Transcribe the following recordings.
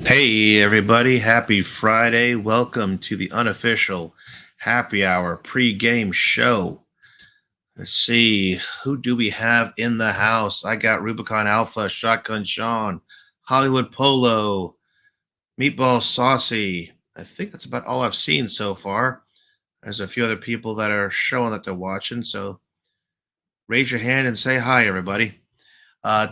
Hey, everybody. Happy Friday. Welcome to the Unofficial Happy Hour pre-game show. Let's see. Who do we have in the house? I got Rubicon Alpha, Shotgun Sean, Hollywood Polo, Meatball Saucy. I think that's about all I've seen so far. There's a few other people that are showing that they're watching, so raise your hand and say hi, everybody.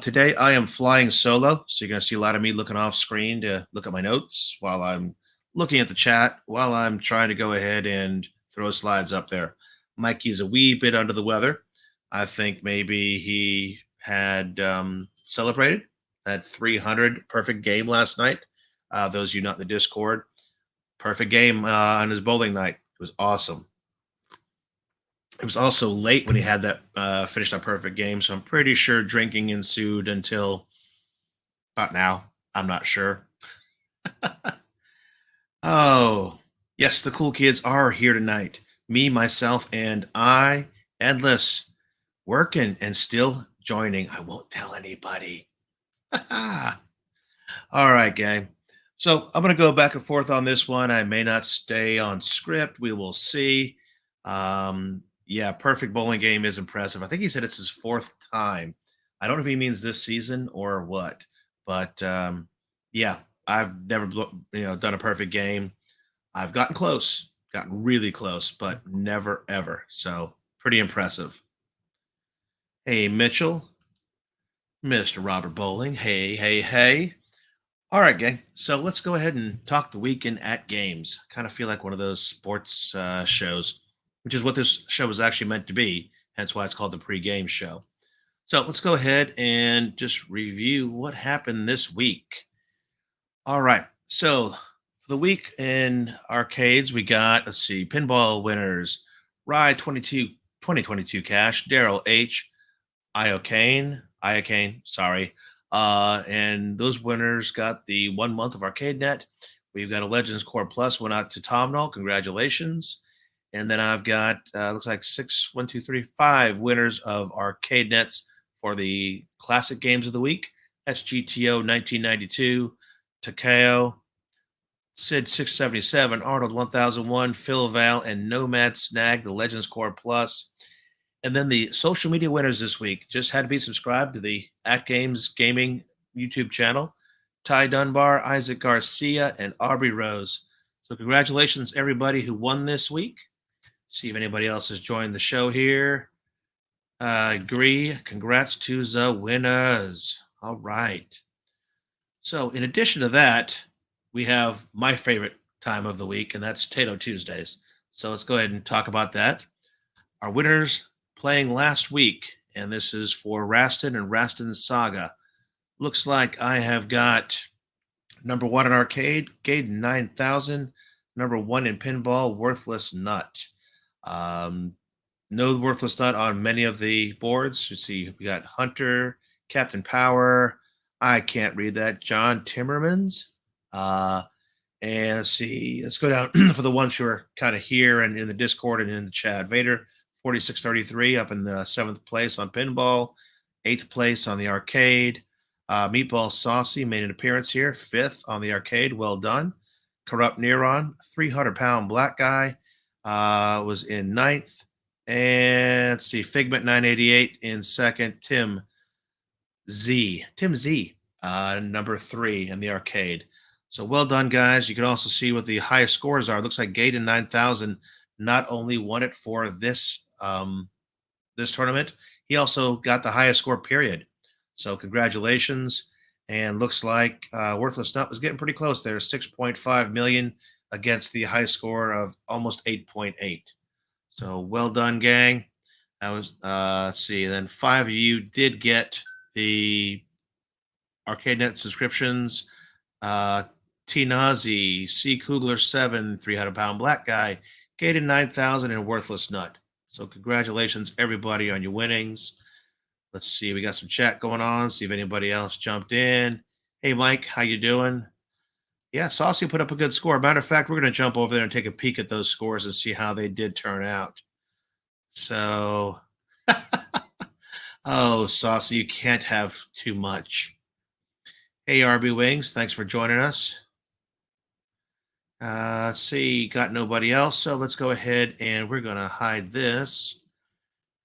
Today I am flying solo, so you're going to see a lot of me looking off screen to look at my notes while I'm looking at the chat, while I'm trying to go ahead and throw slides up there. Mikey's a wee bit under the weather. I think maybe he had celebrated that 300 perfect game last night. Those of you not in the Discord, perfect game on his bowling night. It was awesome. It was also late when he had that finished a perfect game, so I'm pretty sure drinking ensued until about now. I'm not sure. Oh, yes, the cool kids are here tonight. Me, myself, and I, endless, working and still joining. I won't tell anybody. All right, gang. So I'm going to go back and forth on this one. I may not stay on script. We will see. Yeah, perfect bowling game is impressive. I think he said it's his fourth time. I don't know if he means this season or what, but yeah, I've never done a perfect game. I've gotten really close, but never ever. So pretty impressive. Hey, Mitchell, Mr. Robert Bowling. Hey, hey, hey. All right, gang. So let's go ahead and talk the weekend at games. Kind of feel like one of those sports shows, which is what this show is actually meant to be. Hence why it's called the pre-game show. So let's go ahead and just review what happened this week. All right. So for the week in arcades, we got, let's see, pinball winners, Rye 2022 cash, Daryl H, Iocane, sorry. And those winners got the 1 month of Arcade Net. We've got a Legends Core Plus went out to Tom Null. Congratulations. And then I've got looks like 5 winners of Arcade Nets for the classic games of the week. That's GTO 1992, Takeo, Sid 677, Arnold 1001, Phil Val, and Nomad Snag, the Legends Core Plus. And then the social media winners this week just had to be subscribed to the AtGames Gaming YouTube channel. Ty Dunbar, Isaac Garcia, and Aubrey Rose. So congratulations, everybody who won this week. See if anybody else has joined the show here. Agree. Congrats to the winners. All right. So in addition to that, we have my favorite time of the week, and that's Taito Tuesdays. So let's go ahead and talk about that. Our winners playing last week, and this is for Raston and Raston's Saga. Looks like I have got number 1 in arcade, Gaiden 9000, number 1 in pinball, Worthless Nut. No Worthless Nut on many of the boards. You see, we got Hunter, Captain Power. I can't read that. John Timmermans. And let's see, let's go down for the ones who are kind of here and in the Discord and in the chat. Vader 4633 up in the 7th place on pinball, 8th place on the arcade. Meatball Saucy made an appearance here, 5th on the arcade. Well done. Corrupt Neuron, 300-pound black guy, was in 9th. And let's see, Figment 988 in 2nd. Tim Z, number 3 in the arcade. So well done, guys. You can also see what the highest scores are. It looks like Gaiden 9000 not only won it for this this tournament, he also got the highest score, period. So congratulations. And looks like Worthless Nut was getting pretty close there, 6.5 million against the high score of almost 8.8. So well done, gang. That was, let's see, and then 5 of you did get the ArcadeNet subscriptions. T Nazi, C Kugler 7, 300-pound black guy, Gated 9000, and Worthless Nut. So congratulations, everybody, on your winnings. Let's see, we got some chat going on. See if anybody else jumped in. Hey, Mike, how you doing? Yeah, Saucy put up a good score. Matter of fact, we're going to jump over there and take a peek at those scores and see how they did turn out. So, oh, Saucy, you can't have too much. Hey, RB Wings, thanks for joining us. Let's see, got nobody else. So let's go ahead and we're going to hide this.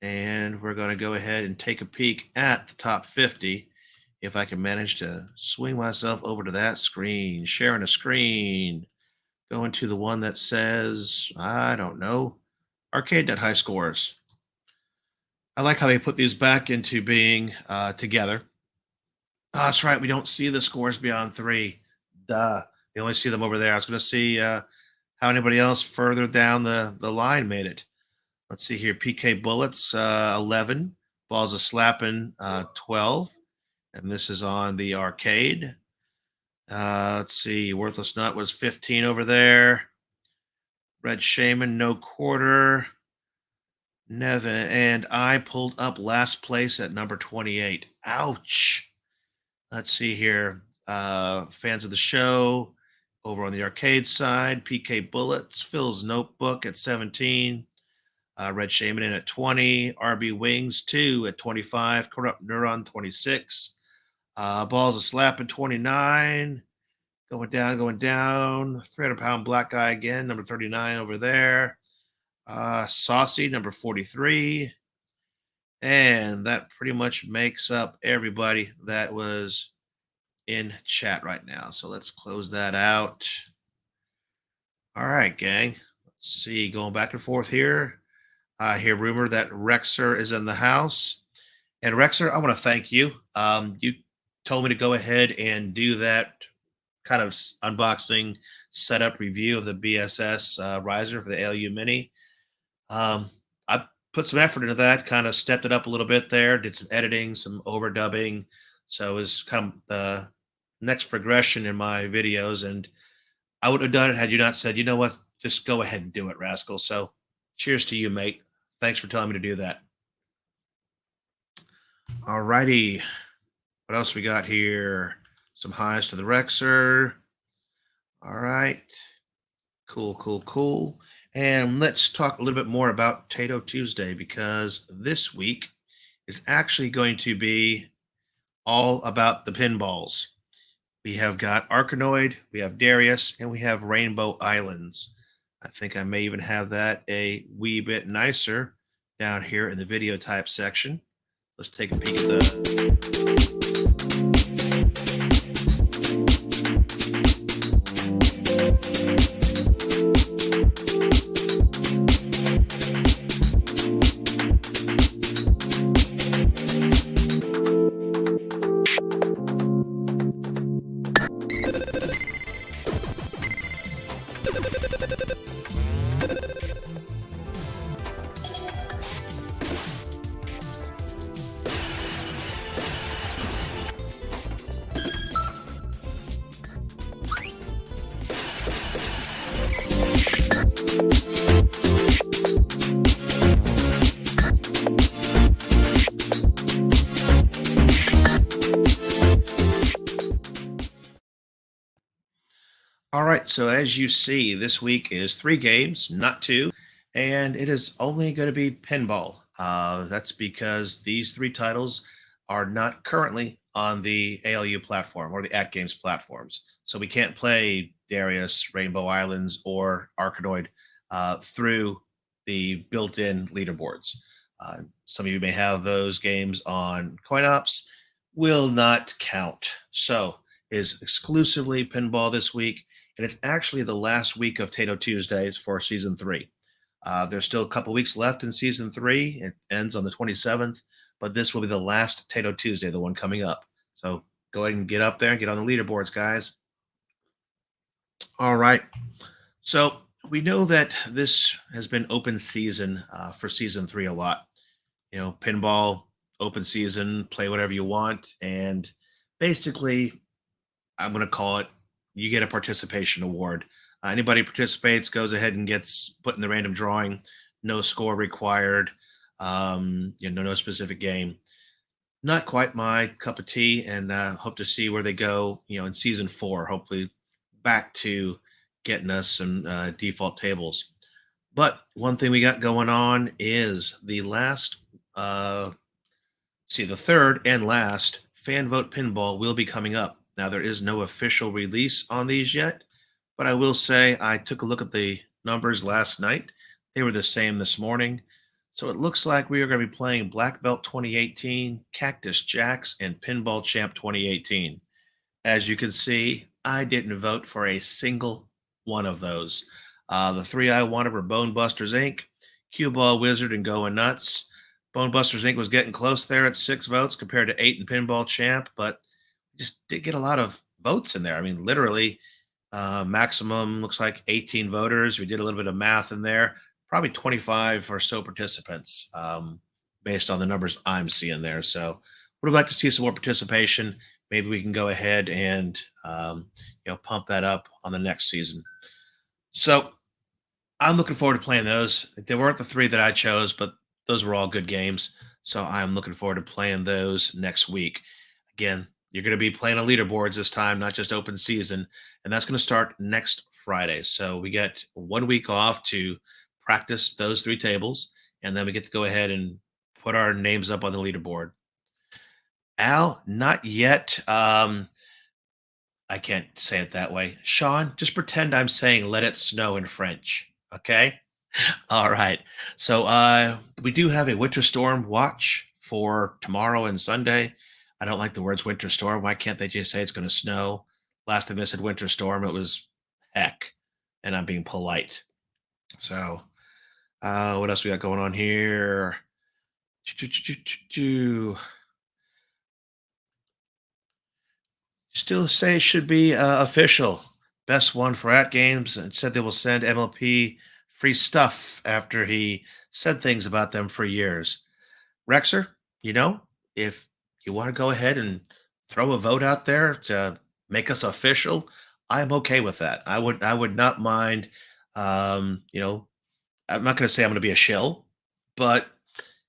And we're going to go ahead and take a peek at the top 50. If I can manage to swing myself over to that screen, sharing a screen, going to the one that says, I don't know, Arcade High Scores. I like how they put these back into being together. Oh, that's right. We don't see the scores beyond 3. Duh. We only see them over there. I was going to see how anybody else further down the line made it. Let's see here. PK Bullets, 11. Balls a Slapping, 12. And this is on the arcade. Let's see. Worthless Nut was 15 over there. Red Shaman, no quarter. Nevin. And I pulled up last place at number 28. Ouch. Let's see here. Fans of the show over on the arcade side. PK Bullets, Phil's Notebook at 17. Red Shaman in at 20. RB Wings 2 at 25. Corrupt Neuron 26. Balls a Slap at 29. Going down, going down. 300-pound black guy again, number 39 over there. Saucy, number 43. And that pretty much makes up everybody that was in chat right now. So let's close that out. All right, gang. Let's see. Going back and forth here. I hear rumor that Rexer is in the house. And Rexer, I want to thank you. You told me to go ahead and do that kind of unboxing setup review of the BSS riser for the ALU Mini. I put some effort into that, kind of stepped it up a little bit there, did some editing, some overdubbing. So it was kind of the next progression in my videos. And I would have done it had you not said, you know what, just go ahead and do it, Raskull. So cheers to you, mate. Thanks for telling me to do that. All righty. What else we got here? Some highs to the Rexer. All right. Cool, cool, cool. And let's talk a little bit more about Taito Tuesday, because this week is actually going to be all about the pinballs. We have got Arkanoid, we have Darius, and we have Rainbow Islands. I think I may even have that a wee bit nicer down here in the video type section. Let's take a peek at the... All right, so as you see, this week is 3 games, not 2, and it is only going to be pinball. That's because these 3 titles are not currently on the ALU platform or the AtGames platforms. So we can't play Darius, Rainbow Islands, or Arkanoid through the built-in leaderboards. Some of you may have those games on CoinOps, will not count. So is exclusively pinball this week. And it's actually the last week of Taito Tuesdays for season 3. There's still a couple weeks left in season 3. It ends on the 27th, but this will be the last Taito Tuesday, the one coming up. So go ahead and get up there and get on the leaderboards, guys. All right. So we know that this has been open season for season 3 a lot. You know, pinball, open season, play whatever you want. And basically, I'm going to call it, you get a participation award. Anybody participates goes ahead and gets put in the random drawing. No score required. No specific game. Not quite my cup of tea, and hope to see where they go. In season 4, hopefully back to getting us some default tables. But one thing we got going on is the third and last fan vote pinball will be coming up. Now, there is no official release on these yet, But I will say I took a look at the numbers last night. They were the same this morning. So it looks like we are going to be playing Black Belt 2018, Cactus Jacks, and Pinball Champ 2018. As you can see, I didn't vote for a single one of those. The three I wanted were Bone Busters Inc., Cue Ball Wizard, and Going Nuts. Bone Busters Inc. was getting close there at 6 votes compared to 8 in Pinball Champ, but just did get a lot of votes in there. I mean, literally, maximum looks like 18 voters. We did a little bit of math in there, probably 25 or so participants based on the numbers I'm seeing there. So, would have liked to see some more participation. Maybe we can go ahead and pump that up on the next season. So I'm looking forward to playing those. They weren't the three that I chose, but those were all good games. So I'm looking forward to playing those next week. Again, you're going to be playing on leaderboards this time, not just open season. And that's going to start next Friday. So we get 1 week off to practice those three tables. And then we get to go ahead and put our names up on the leaderboard. Al, not yet. I can't say it that way. Sean, just pretend I'm saying let it snow in French. Okay. All right. So we do have a winter storm watch for tomorrow and Sunday. I don't like the words winter storm. Why can't they just say it's going to snow? Last time they said winter storm, it was heck. And I'm being polite. So what else we got going on here? Still say it should be official. Best one for AtGames and said they will send MLP free stuff after he said things about them for years. Rexer, if you want to go ahead and throw a vote out there to make us official, I'm okay with that. I would not mind. I'm not going to say I'm going to be a shill, but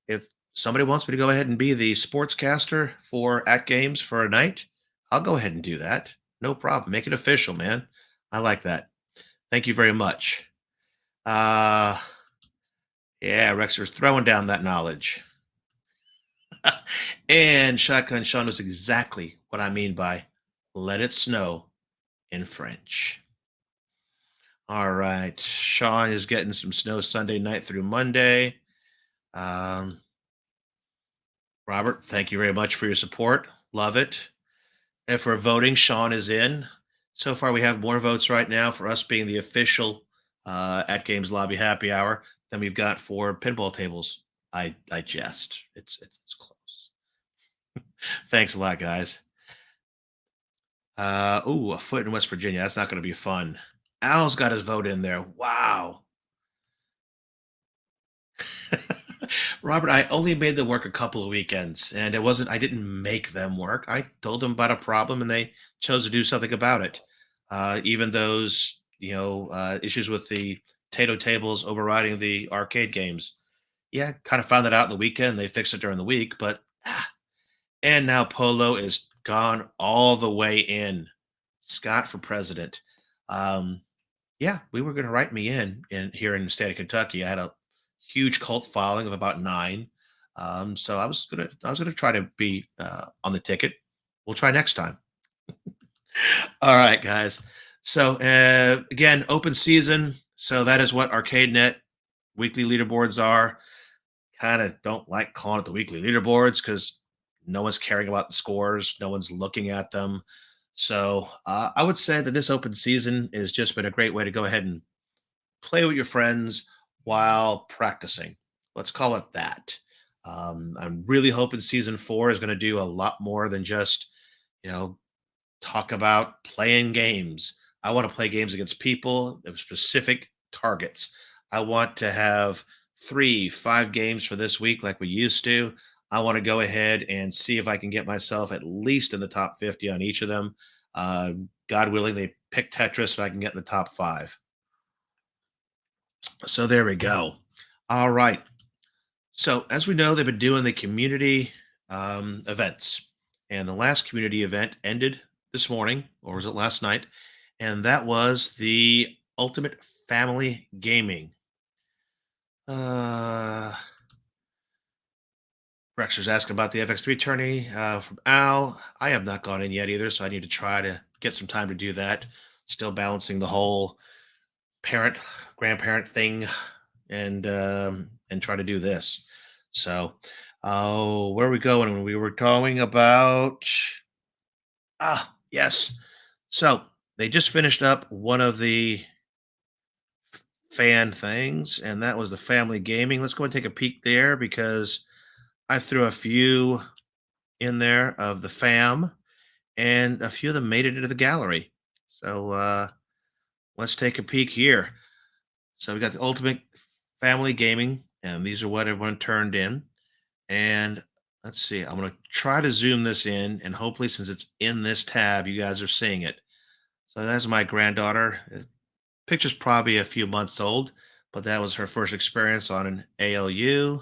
if somebody wants me to go ahead and be the sportscaster for At Games for a night, I'll go ahead and do that. No problem. Make it official, man. I like that. Thank you very much. Uh yeah, Rexer's throwing down that knowledge. And Shotgun Sean knows exactly what I mean by let it snow in French. All right. Sean is getting some snow Sunday night through Monday. Um, Robert, thank you very much for your support. Love it. If we're voting, Sean is in. So far, we have more votes right now for us being the official At Games Lobby Happy Hour than we've got for pinball tables. I jest. It's close. Thanks a lot, guys. A foot in West Virginia. That's not going to be fun. Al's got his vote in there. Wow. Robert, I only made them work a couple of weekends, and I didn't make them work. I told them about a problem, and they chose to do something about it. Even those, issues with the Taito tables overriding the arcade games. Yeah, kind of found that out in the weekend. They fixed it during the week, but and now Polo is gone all the way in. Scott for president. Um, yeah, we were going to write me in here in the state of Kentucky. I had a huge cult following of about 9. So I was gonna try to be on the ticket. We'll try next time. All right, guys. So again, open season. So that is what ArcadeNet weekly leaderboards are. Kind of don't like calling it the weekly leaderboards because no one's caring about the scores. No one's looking at them. So I would say that this open season has just been a great way to go ahead and play with your friends while practicing. Let's call it that. I'm really hoping season 4 is going to do a lot more than just, you know, talk about playing games. I want to play games against people of specific targets. I want to have 3, 5 games for this week like we used to. I want to go ahead and see if I can get myself at least in the top 50 on each of them. God willing, they pick Tetris and I can get in the top 5. So there we go. All right. So as we know, they've been doing the community events, and the last community event ended this morning, or was it last night? And that was the Ultimate Family Gaming. Rexer's asking about the FX3 tourney from Al. I have not gone in yet either, so I need to try to get some time to do that. Still balancing the whole parent grandparent thing and try to do this. So, oh, where are we going? When we were going about yes. So they just finished up one of the fan things, and that was the family gaming. Let's go and take a peek there because I threw a few in there of the fam, and a few of them made it into the gallery. So let's take a peek here. So we got the ultimate family gaming, and these are what everyone turned in. And let's see, I'm going to try to zoom this in, and hopefully, since it's in this tab, you guys are seeing it. So that's my granddaughter. Picture's probably a few months old, but that was her first experience on an ALU.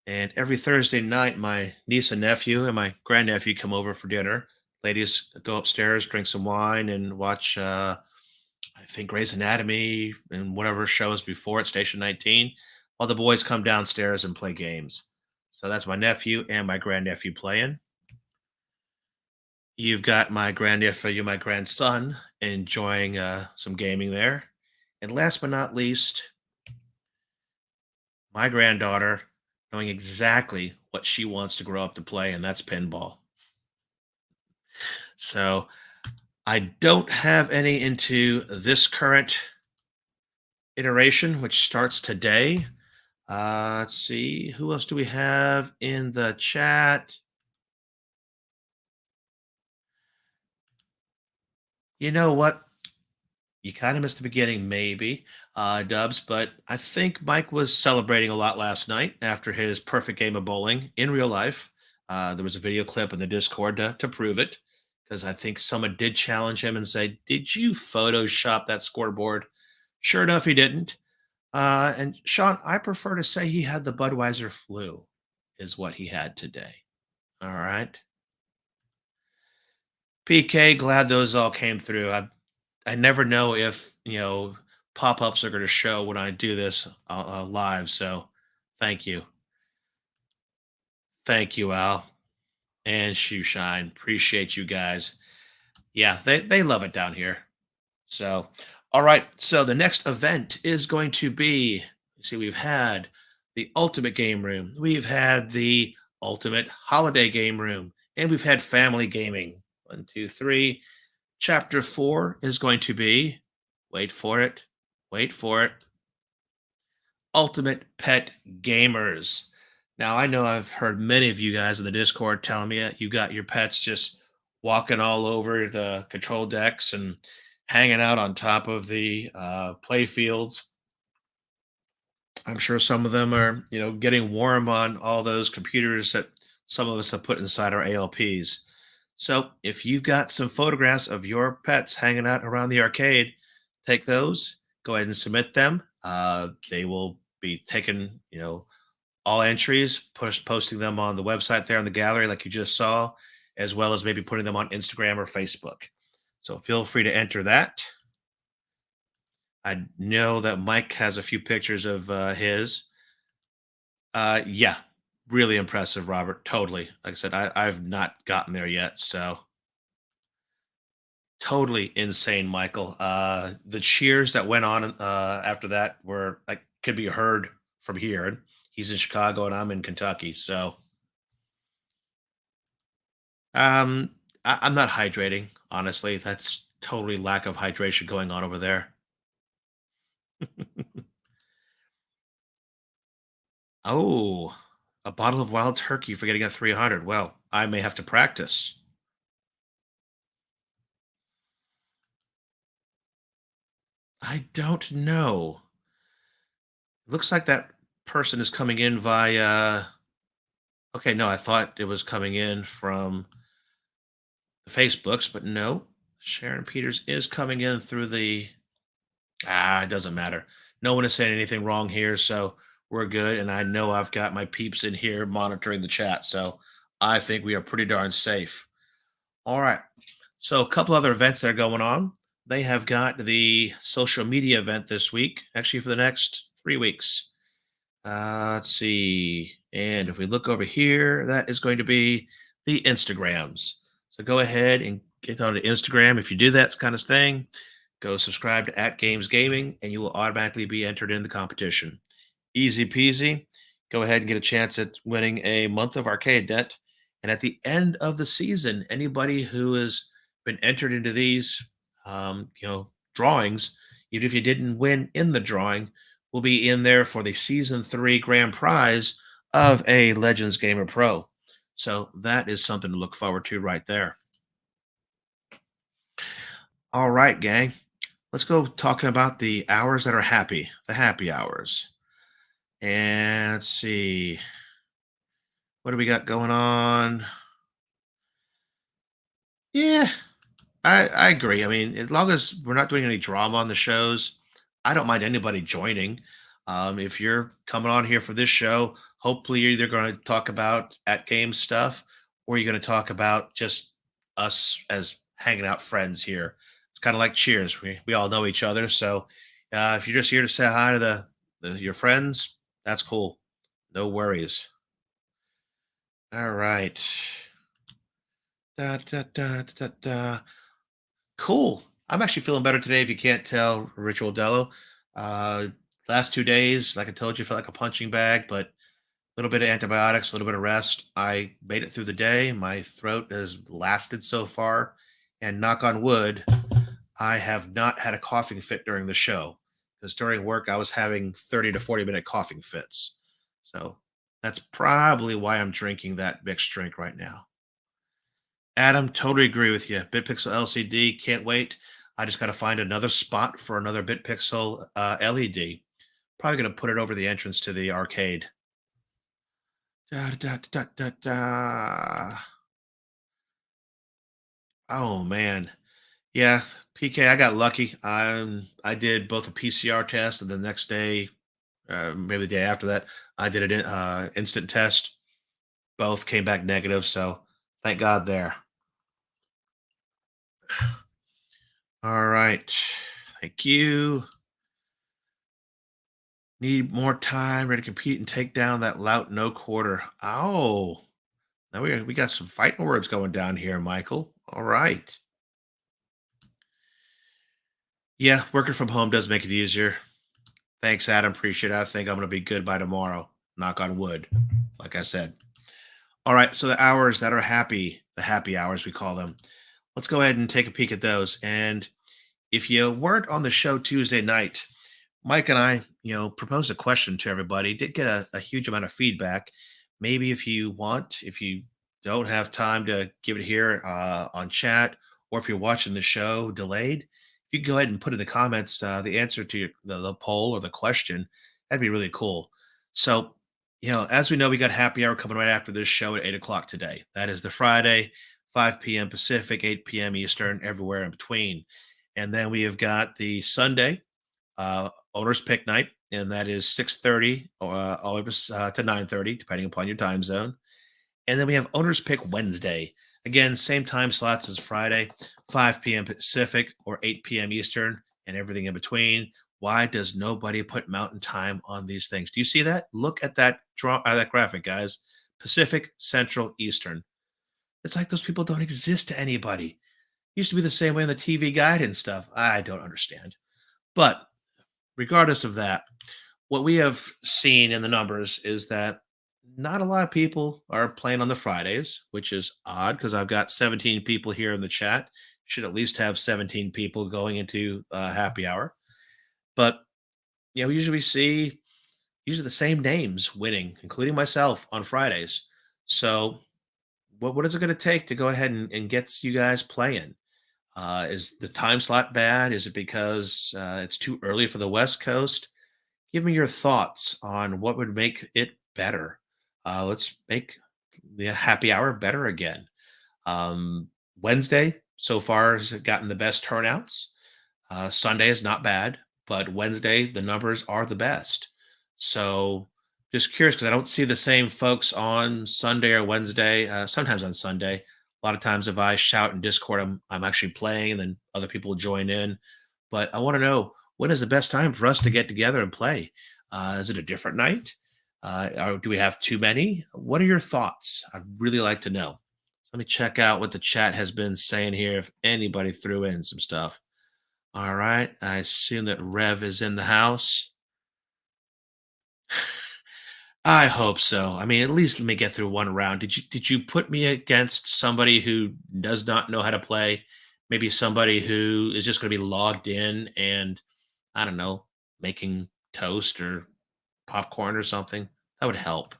And every Thursday night, my niece and nephew and my grandnephew come over for dinner. Ladies go upstairs, drink some wine, and watch, I think, Grey's Anatomy and whatever shows before at Station 19, while the boys come downstairs and play games. So that's my nephew and my grandnephew playing. You've got my grandnephew, my grandson, enjoying some gaming there. And last but not least, my granddaughter knowing exactly what she wants to grow up to play, and that's pinball. So I don't have any into this current iteration, which starts today. Let's see. Who else do we have in the chat? You know what? You kind of missed the beginning, maybe, Dubs, but I think Mike was celebrating a lot last night after his perfect game of bowling in real life. There was a video clip in the Discord to prove it because I think someone did challenge him and say, "Did you Photoshop that scoreboard?" Sure enough, he didn't. And Sean, I prefer to say he had the Budweiser flu, is what he had today. All right. PK, glad those all came through. I never know if pop-ups are going to show when I do this live. So thank you, Al and Shoe Shine. Appreciate you guys. Yeah, they love it down here. So, all right. So the next event is going to be. You see, we've had the Ultimate Game Room, we've had the Ultimate Holiday Game Room, and we've had Family Gaming. 1, 2, 3. Chapter 4 is going to be, wait for it, wait for it, Ultimate Pet Gamers. Now, I know I've heard many of you guys in the Discord telling me that you got your pets just walking all over the control decks and hanging out on top of the play fields. I'm sure some of them are, getting warm on all those computers that some of us have put inside our ALPs. So if you've got some photographs of your pets hanging out around the arcade, take those, go ahead and submit them. They will be taken, all entries, posting them on the website there in the gallery, like you just saw, as well as maybe putting them on Instagram or Facebook. So feel free to enter that. I know that Mike has a few pictures of his. Yeah, really impressive, Robert. Totally. Like I said, I've not gotten there yet. So totally insane, Michael. The cheers that went on after that were like could be heard from here. He's in Chicago and I'm in Kentucky. So I'm not hydrating, honestly. That's totally lack of hydration going on over there. Oh, a bottle of wild turkey for getting a 300. Well, I may have to practice. I don't know. Looks like that person is coming in via. Okay, no, I thought it was coming in from the Facebooks, but no. Sharon Peters is coming in through the. It doesn't matter. No one is saying anything wrong here, so we're good. And I know I've got my peeps in here monitoring the chat, so I think we are pretty darn safe. All right. So a couple other events that are going on. They have got the social media event this week, actually for the next 3 weeks. Let's see. And if we look over here, that is going to be the Instagrams. So go ahead and get on to Instagram. If you do that kind of thing, go subscribe to AtGames Gaming, and you will automatically be entered in the competition. Easy peasy. Go ahead and get a chance at winning a month of arcade net. And at the end of the season, anybody who has been entered into these, drawings, even if you didn't win in the drawing, will be in there for the season 3 grand prize of a Legends Gamer Pro. So that is something to look forward to right there. All right, gang. Let's go talking about the hours that are happy, the happy hours. And let's see. What do we got going on? Yeah, I agree. I mean, as long as we're not doing any drama on the shows, I don't mind anybody joining. If you're coming on here for this show, hopefully you're either going to talk about at game stuff or you're going to talk about just us as hanging out friends here. It's kind of like Cheers. We all know each other. So if you're just here to say hi to your friends, that's cool. No worries. All right. Da, da, da, da, da. Cool. I'm actually feeling better today. If you can't tell, Ritual Dello. Uh, last 2 days, like I told you, felt like a punching bag, but a little bit of antibiotics, a little bit of rest. I made it through the day. My throat has lasted so far, and knock on wood, I have not had a coughing fit during the show because during work I was having 30 to 40-minute coughing fits. So that's probably why I'm drinking that mixed drink right now. Adam, totally agree with you. BitPixel LCD, can't wait. I just got to find another spot for another BitPixel LED. Probably going to put it over the entrance to the arcade. Da, da, da, da, da. Oh man, yeah. PK, I got lucky. I did both a PCR test, and the next day, maybe the day after that, I did an instant test. Both came back negative, so thank God there. All right. Thank you. Need more time, ready to compete and take down that lout no quarter. Oh, now we got some fighting words going down here, Michael. All right. Yeah, working from home does make it easier. Thanks, Adam. Appreciate it. I think I'm going to be good by tomorrow. Knock on wood, like I said. All right. So the hours that are happy, the happy hours, we call them. Let's go ahead and take a peek at those. And if you weren't on the show Tuesday night, Mike and I, proposed a question to everybody. Did get a huge amount of feedback. Maybe if you want, if you don't have time to give it here on chat, or if you're watching the show delayed, you can go ahead and put in the comments the answer to the poll or the question. That'd be really cool. So, as we know, we got happy hour coming right after this show at 8 o'clock today. That is the Friday, 5 p.m. Pacific, 8 p.m. Eastern, everywhere in between. And then we have got the Sunday owner's pick night, and that is 6:30 all the way to 9:30, depending upon your time zone. And then we have owner's pick Wednesday. Again, same time slots as Friday, 5 p.m. Pacific or 8 p.m. Eastern, and everything in between. Why does nobody put mountain time on these things? Do you see that? Look at that that graphic, guys. Pacific, Central, Eastern. It's like those people don't exist to anybody. Used to be the same way in the TV guide and stuff. I don't understand. But regardless of that, what we have seen in the numbers is that not a lot of people are playing on the Fridays, which is odd because I've got 17 people here in the chat. Should at least have 17 people going into happy hour. But usually we see usually the same names winning, including myself on Fridays. So what is it going to take to go ahead and get you guys playing? Is the time slot bad? Is it because it's too early for the West Coast? Give me your thoughts on what would make it better. Let's make the happy hour better again. Wednesday so far has gotten the best turnouts. Sunday is not bad, but Wednesday the numbers are the best. So just curious because I don't see the same folks on Sunday or Wednesday. Sometimes on Sunday. A lot of times if I shout in Discord, I'm actually playing, and then other people join in. But I want to know, when is the best time for us to get together and play? Is it a different night? Or do we have too many? What are your thoughts? I'd really like to know. Let me check out what the chat has been saying here. If anybody threw in some stuff. All right. I assume that Rev is in the house. I hope so. I mean, at least let me get through one round. Did you put me against somebody who does not know how to play? Maybe somebody who is just going to be logged in and I don't know, making toast or popcorn or something. That would help.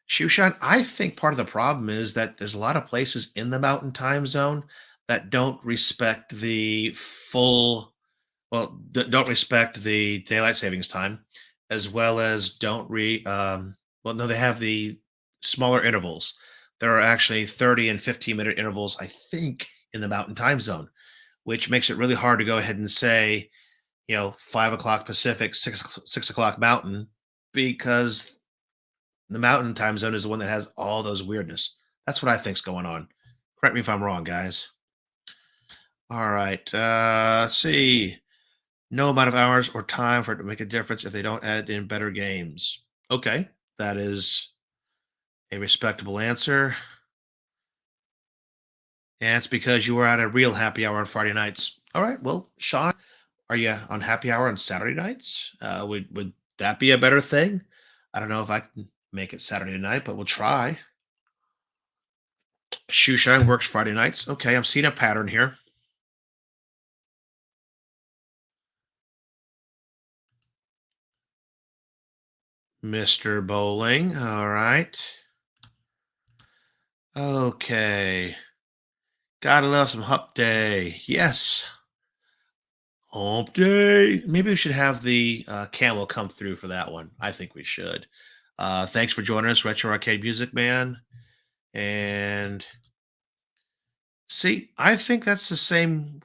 Shushan, I think part of the problem is that there's a lot of places in the mountain time zone that don't respect the full, well, don't respect the daylight savings time, as well as don't well, no, they have the smaller intervals. There are actually 30 and 15-minute intervals, I think, in the mountain time zone, which makes it really hard to go ahead and say, 5 o'clock Pacific, six o'clock Mountain, because the Mountain time zone is the one that has all those weirdness. That's what I think's going on. Correct me if I'm wrong, guys. All right. Let's see. No amount of hours or time for it to make a difference if they don't add in better games. Okay, that is a respectable answer. And it's because you were at a real happy hour on Friday nights. All right. Well, Sean, are you on happy hour on Saturday nights? Would that be a better thing? I don't know if I can make it Saturday night, but we'll try. Shoeshine works Friday nights. Okay, I'm seeing a pattern here. Mr. Bowling. All right. Okay. Gotta love some hump day. Yes. Hump day. Maybe we should have the camel come through for that one. I think we should. Thanks for joining us, Retro Arcade Music Man. And see, I think that's the same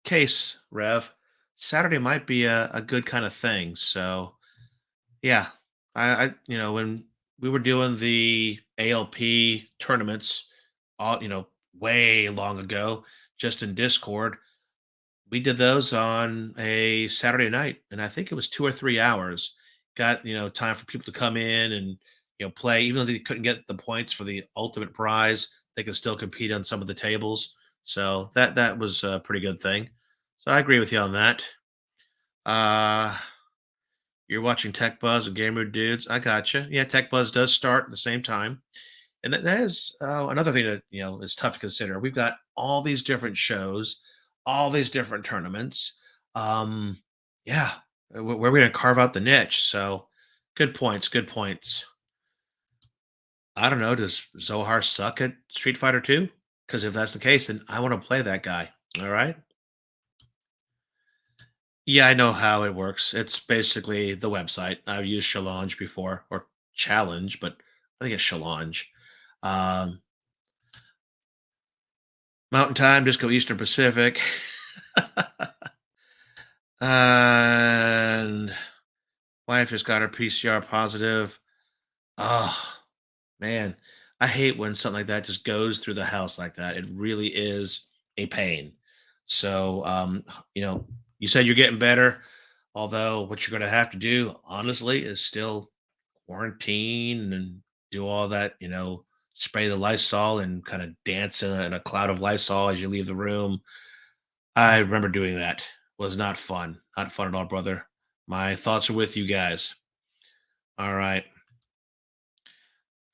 case, Rev. Saturday might be a good kind of thing. So yeah, when we were doing the ALP tournaments, all way long ago, just in Discord, we did those on a Saturday night, and I think it was 2 or 3 hours. Got time for people to come in and play, even though they couldn't get the points for the ultimate prize, they could still compete on some of the tables. So that was a pretty good thing. So I agree with you on that. Uh, you're watching Tech Buzz and Gamer Dudes. I gotcha. Yeah, Tech Buzz does start at the same time, and that is another thing that is tough to consider. We've got all these different shows, all these different tournaments. Um, yeah, where are we going to carve out the niche? So, good points. Good points. I don't know. Does Zohar suck at Street Fighter 2? Because if that's the case, then I want to play that guy. All right. Yeah, I know how it works. It's basically the website. I've used Challenge before, or Challenge, but I think it's Challenge. Um, Mountain Time, just go Eastern Pacific. And wife just got her PCR positive. Oh, man. I hate when something like that just goes through the house like that. It really is a pain. So, you said you're getting better, although what you're going to have to do, honestly, is still quarantine and do all that, spray the Lysol and kind of dance in a cloud of Lysol as you leave the room. I remember doing that. Was not fun. Not fun at all, brother. My thoughts are with you guys. All right.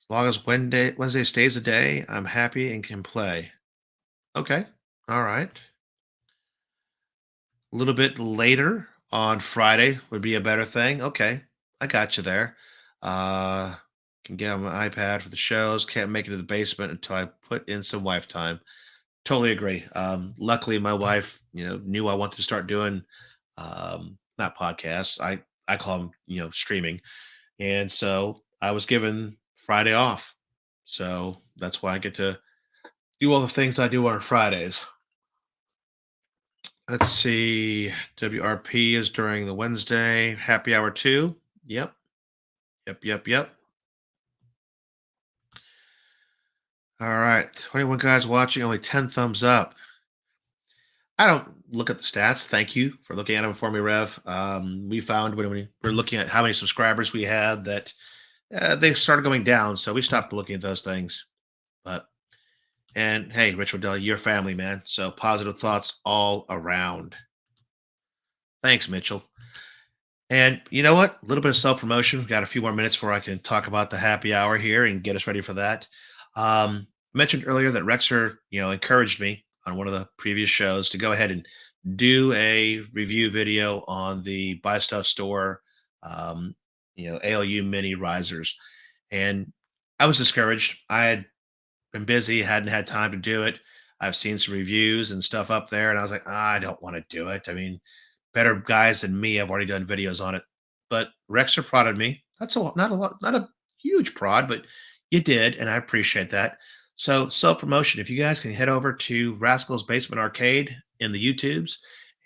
As long as Wednesday stays a day, I'm happy and can play. Okay. All right. A little bit later on Friday would be a better thing. Okay. I got you there. Uh can get on my iPad for the shows. Can't make it to the basement until I put in some wife time. Totally agree. Luckily, my wife, knew I wanted to start doing not podcasts. I call them, streaming, and so I was given Friday off. So that's why I get to do all the things I do on Fridays. Let's see. WRP is during the Wednesday happy hour too. Yep. Yep. Yep. Yep. All right. 21 guys watching, only 10 thumbs up. I don't look at the stats. Thank you for looking at them for me, Rev. We found when we were looking at how many subscribers we had that they started going down, so we stopped looking at those things. But and hey, Rich Deli, your family, man. So positive thoughts all around. Thanks, Mitchell. And you know what? A little bit of self promotion. Got a few more minutes before I can talk about the happy hour here and get us ready for that. Mentioned earlier that Rexer, encouraged me on one of the previous shows to go ahead and do a review video on the Buy Stuff Store, ALU mini risers. And I was discouraged. I had been busy, hadn't had time to do it. I've seen some reviews and stuff up there, and I was like, I don't want to do it. I mean, better guys than me have already done videos on it. But Rexer prodded me. That's not a lot, not a huge prod, but you did, and I appreciate that. So self promotion. If you guys can head over to Rascal's Basement Arcade in the YouTubes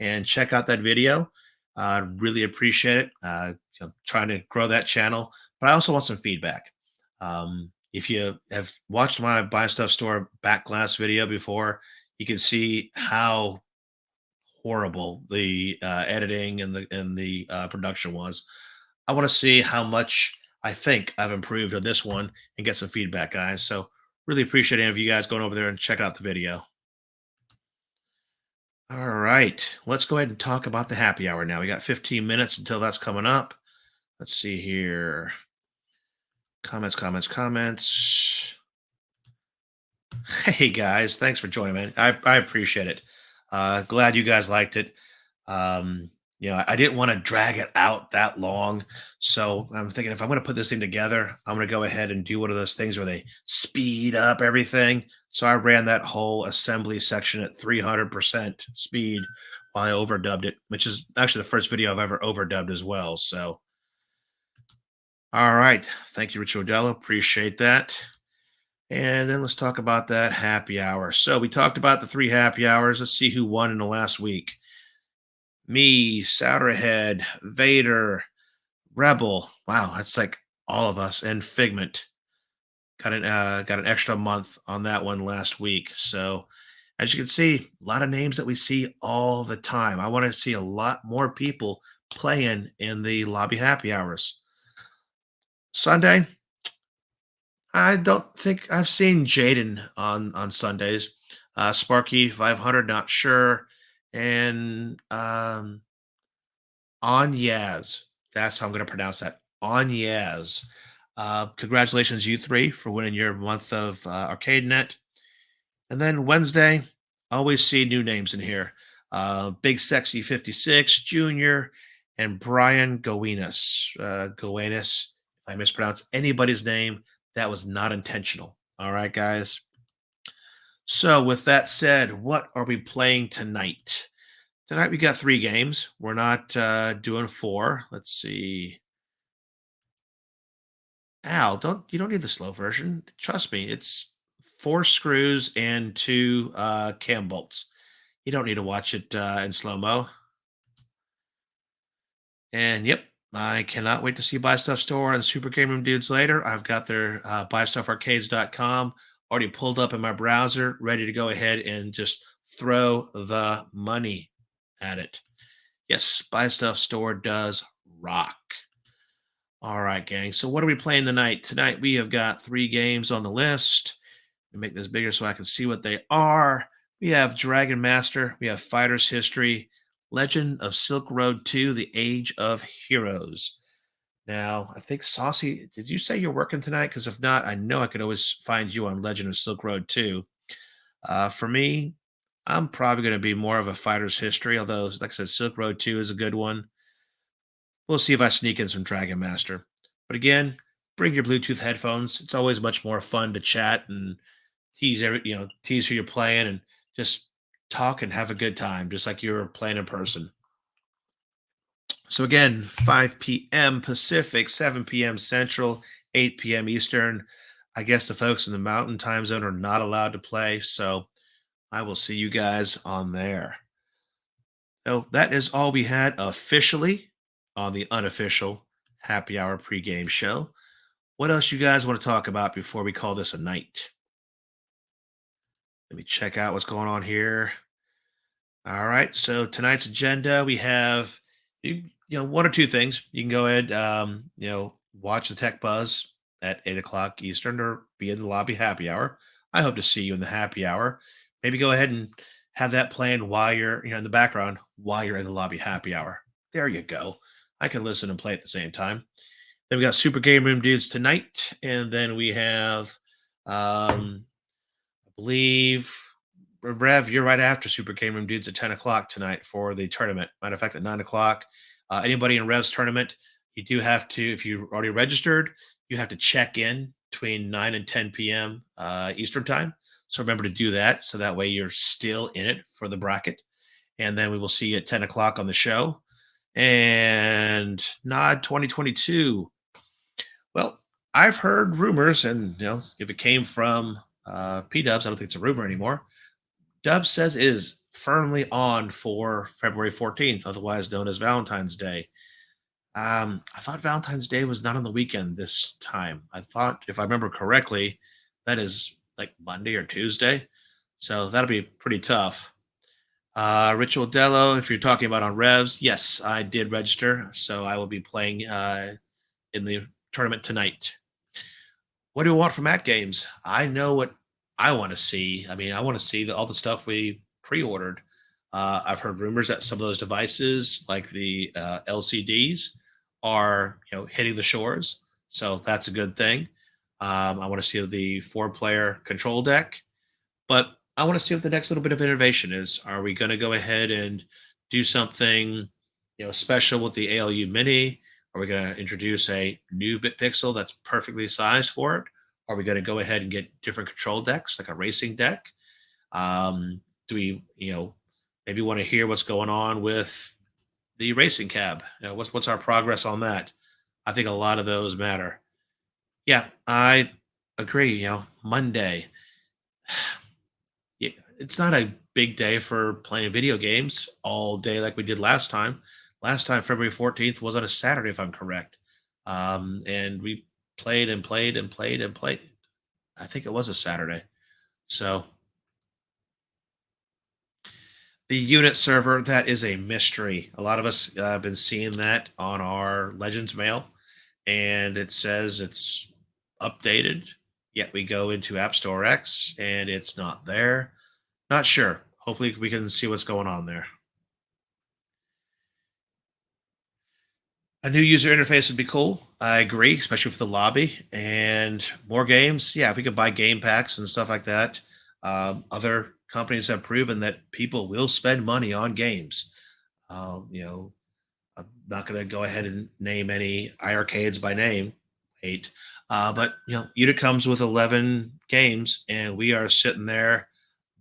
and check out that video, I'd really appreciate it. Trying to grow that channel, but I also want some feedback. If you have watched my Buy Stuff Store back glass video before, you can see how horrible the editing and the production was. I want to see how much I think I've improved on this one and get some feedback, guys. So really appreciate any of you guys going over there and checking out the video. All right, let's go ahead and talk about the happy hour now. We got 15 minutes until that's coming up. Let's see here. Comments, comments, comments. Hey guys, thanks for joining, man. I appreciate it. Glad you guys liked it. I didn't want to drag it out that long. So I'm thinking if I'm going to put this thing together, I'm going to go ahead and do one of those things where they speed up everything. So I ran that whole assembly section at 300% speed while I overdubbed it, which is actually the first video I've ever overdubbed as well. So, all right. Thank you, Rich Odello. Appreciate that. And then let's talk about that happy hour. So we talked about the 3 happy hours. Let's see who won in the last week. Me, Souterhead, Vader, Rebel. Wow, that's like all of us, and Figment. Got an extra month on that one last week. So as you can see, a lot of names that we see all the time. I want to see a lot more people playing in the lobby happy hours. Sunday, I don't think I've seen Jaden on Sundays. Sparky 500, not sure, and Anyaz. That's how I'm going to pronounce that. Anyaz. Congratulations, you three, for winning your month of Arcade Net. And then Wednesday, always see new names in here. Big Sexy 56 Junior and Brian Goenis. Goenis. If I mispronounce anybody's name, that was not intentional. All right, guys. So, with that said, what are we playing tonight? Tonight we got 3 games. We're not doing 4. Let's see. Al, you don't need the slow version. Trust me, it's 4 screws and 2 cam bolts. You don't need to watch it in slow mo. And yep, I cannot wait to see Buy Stuff Store and Super Game Room Dudes later. I've got their buystuffarcades.com already pulled up in my browser, ready to go ahead and just throw the money at it. Yes, Buy Stuff Store does rock. All right, gang. So what are we playing tonight? Tonight we have got 3 games on the list. Make this bigger so I can see what they are. We have Dragon Master. We have Fighter's History. Legend of Silk Road 2, The Age of Heroes. Now, I think Saucy, did you say you're working tonight? Because if not, I know I could always find you on Legend of Silk Road 2. For me, I'm probably going to be more of a Fighter's History, although, like I said, Silk Road 2 is a good one. We'll see if I sneak in some Dragon Master. But again, bring your Bluetooth headphones. It's always much more fun to chat and tease who you're playing and just talk and have a good time, just like you're playing in person. So again, 5 p.m. Pacific, 7 p.m. Central, 8 p.m. Eastern. I guess the folks in the Mountain Time Zone are not allowed to play, so I will see you guys on there. So that is all we had officially on the unofficial happy hour pregame show. What else you guys want to talk about before we call this a night? Let me check out what's going on here. All right. So tonight's agenda, we have 1 or 2 things. You can go ahead, watch the Tech Buzz at 8 o'clock Eastern or be in the lobby happy hour. I hope to see you in the happy hour. Maybe go ahead and have that playing while you're, in the background while you're in the lobby happy hour. There you go. I can listen and play at the same time. Then we got Super Game Room Dudes tonight, and then we have, I believe, Rev, you're right after Super Game Room Dudes at 10 o'clock tonight for the tournament. Matter of fact, at 9 o'clock, anybody in Rev's tournament, you do have to, if you already registered, you have to check in between 9 and 10 p.m. Eastern time. So remember to do that. So that way you're still in it for the bracket. And then we will see you at 10 o'clock on the show. And Nod 2022. Well, I've heard rumors, and if it came from P Dubs, I don't think it's a rumor anymore. Dubs says it is firmly on for February 14th, otherwise known as Valentine's Day. I thought Valentine's Day was not on the weekend this time. I thought, if I remember correctly, that is like Monday or Tuesday. So that'll be pretty tough. Ritual Dello, if you're talking about on Revs, yes, I did register. So I will be playing in the tournament tonight. What do we want from AtGames? I know what I want to see. I mean, I want to see all the stuff we pre-ordered. I've heard rumors that some of those devices, like the LCDs, are hitting the shores, so that's a good thing. I want to see the 4-player control deck, but I want to see what the next little bit of innovation is. Are we going to go ahead and do something special with the ALU Mini? Are we going to introduce a new bit pixel that's perfectly sized for it? Are we going to go ahead and get different control decks, like a racing deck? Do we, maybe want to hear what's going on with the racing cab? What's our progress on that? I think a lot of those matter. Yeah, I agree. Monday. Yeah, it's not a big day for playing video games all day like we did last time. Last time, February 14th, was on a Saturday, if I'm correct. And we played and played and played and played. I think it was a Saturday. So the unit server, that is a mystery. A lot of us have been seeing that on our Legends mail, and it says it's updated. Yet we go into App Store X, and it's not there. Not sure. Hopefully, we can see what's going on there. A new user interface would be cool. I agree, especially for the lobby and more games. Yeah, if we could buy game packs and stuff like that. Other companies have proven that people will spend money on games. I'm not going to go ahead and name any iArcades by name. Eight. But Unit comes with 11 games, and we are sitting there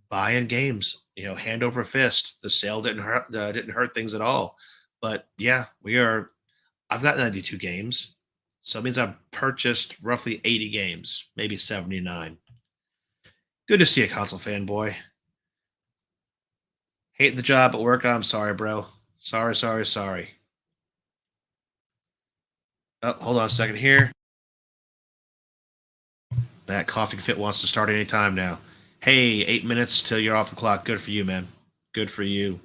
buying games. Hand over fist. The sale didn't hurt things at all. But yeah, we are. I've got 92 games, so it means I've purchased roughly 80 games, maybe 79. Good to see a console fanboy. Hating the job at work. I'm sorry, bro. Sorry, sorry, sorry. Oh, hold on a second here. That coffee fit wants to start anytime now. Hey, 8 minutes till you're off the clock. Good for you, man. Good for you.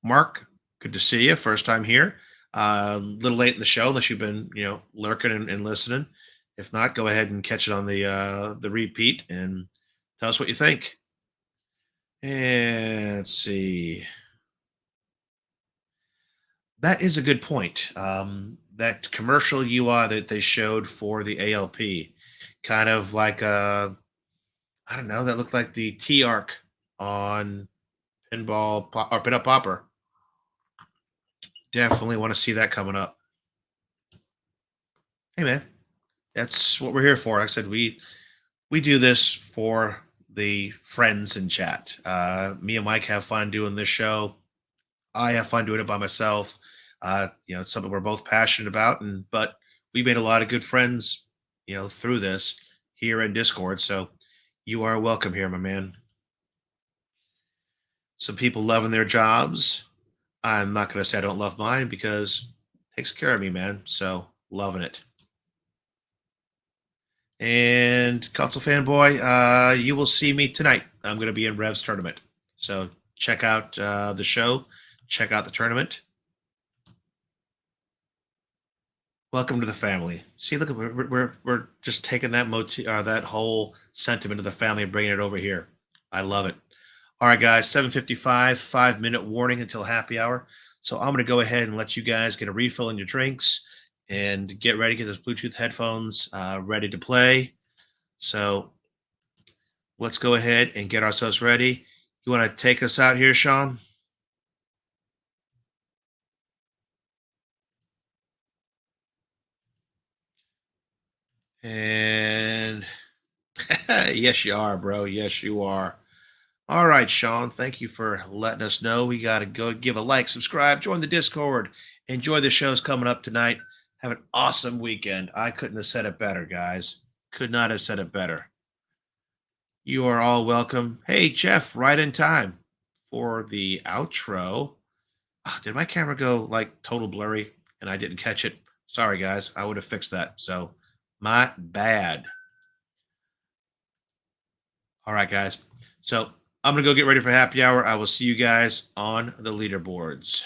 Mark, good to see you. First time here. A little late in the show, unless you've been, lurking and listening. If not, go ahead and catch it on the repeat and tell us what you think. And let's see. That is a good point. That commercial UI that they showed for the ALP, kind of like I don't know, that looked like the T arc on or Pin Up Popper. Definitely want to see that coming up. Hey man, that's what we're here for. Like I said, we do this for the friends in chat. Me and Mike have fun doing this show. I have fun doing it by myself. It's something we're both passionate about, but we made a lot of good friends, through this here in Discord. So you are welcome here, my man. Some people loving their jobs. I'm not going to say I don't love mine because it takes care of me, man. So loving it. And console fanboy, you will see me tonight. I'm going to be in Rev's tournament. So check out the show. Check out the tournament. Welcome to the family. See, look, we're just taking that that whole sentiment of the family and bringing it over here. I love it. All right, guys, 7:55, 5-minute warning until happy hour. So I'm going to go ahead and let you guys get a refill in your drinks and get ready, get those Bluetooth headphones ready to play. So let's go ahead and get ourselves ready. You want to take us out here, Sean? And yes, you are, bro. Yes, you are. All right, Sean. Thank you for letting us know. We got to go give a like, subscribe, join the Discord. Enjoy the shows coming up tonight. Have an awesome weekend. I couldn't have said it better, guys. Could not have said it better. You are all welcome. Hey, Jeff, right in time for the outro. Ah, did my camera go like total blurry and I didn't catch it? Sorry, guys. I would have fixed that. So, my bad. All right, guys. So, I'm going to go get ready for happy hour. I will see you guys on the leaderboards.